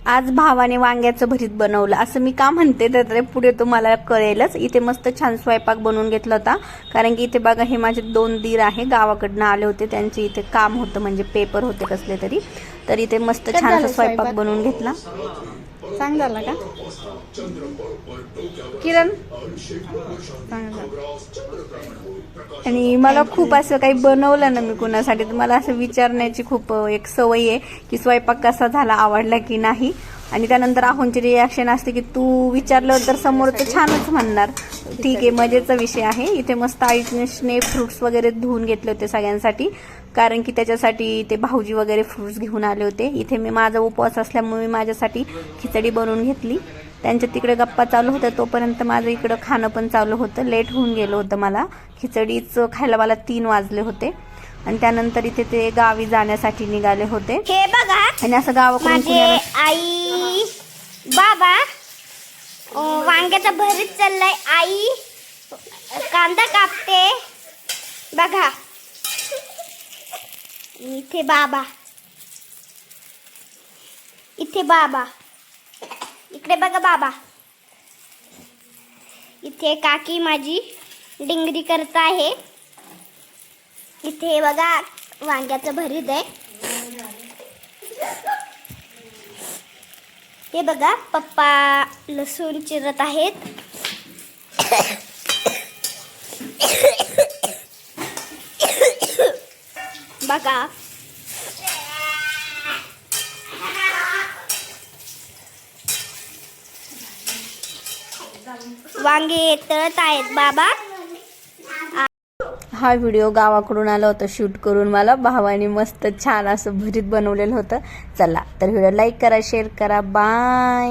आज भावाने वांग्याचं भरीत बनवलं असं मी का म्हणते तर पुढे तुम्हाला कळेलच। इथे मस्त छान स्वयंपाक बनवून घेतला होता, कारण की इथे बघा हे माझे 2 दीर आहे, गावाकडनं आले होते, त्यांचे इथे काम होतं, म्हणजे पेपर होते कसले तरी, तर इथे मस्त छान स्वयंपाक बनवून घेतला। सांग झाला का किरण? आणि मला खूप असं काही बनवलं ना मी कुणासाठी तर मला असं विचारण्याची खूप एक सवय आहे की स्वयंपाक कसा झाला, आवडला की नाही। आणि त्यानंतर आहोंची रिॲक्शन असते की तू विचारलं तर समोर तर छानच म्हणणार, ठीक आहे, मजेचा विषय आहे। इथे मस्त आईने फ्रुट्स वगैरे धुवून घेतले होते सगळ्यांसाठी, कारण की त्याच्यासाठी ते भाऊजी वगैरे फ्रुट्स घेऊन आले होते। इथे मी माझा उपवास असल्यामुळे मी माझ्यासाठी खिचडी बनवून घेतली। त्यांच्या तिकडे गप्पा चालू होत्या तोपर्यंत माझं इकडं खाणं पण चालू होतं। लेट होऊन गेलं होतं, मला खिचडीच खायला मला 3 वाजले होते। आणि त्यानंतर इथे ते गावी जाण्यासाठी निघाले होते। हे बघा आणि असं गावाकडून माझे आई बाबा वांग्याचं भरीत चाललंय, आई कांदा कापते बघा, इथे बाबा, इथे बाबा, इकडे बघा बाबा, इथे काकी माझी डिंगरी करत आहे, इथे बघा वांग्याचं भरीत आहे, हे बघा पप्पा लसूण चिरत आहेत, बघा वांगे तळत आहेत बाबा। हा व्हिडिओ गावाकडून आला होता शूट करून, मला भावाने मस्त छान असं भरीत बनवलेलं होतं। चला तर व्हिडिओ लाईक करा, शेअर करा, बाय।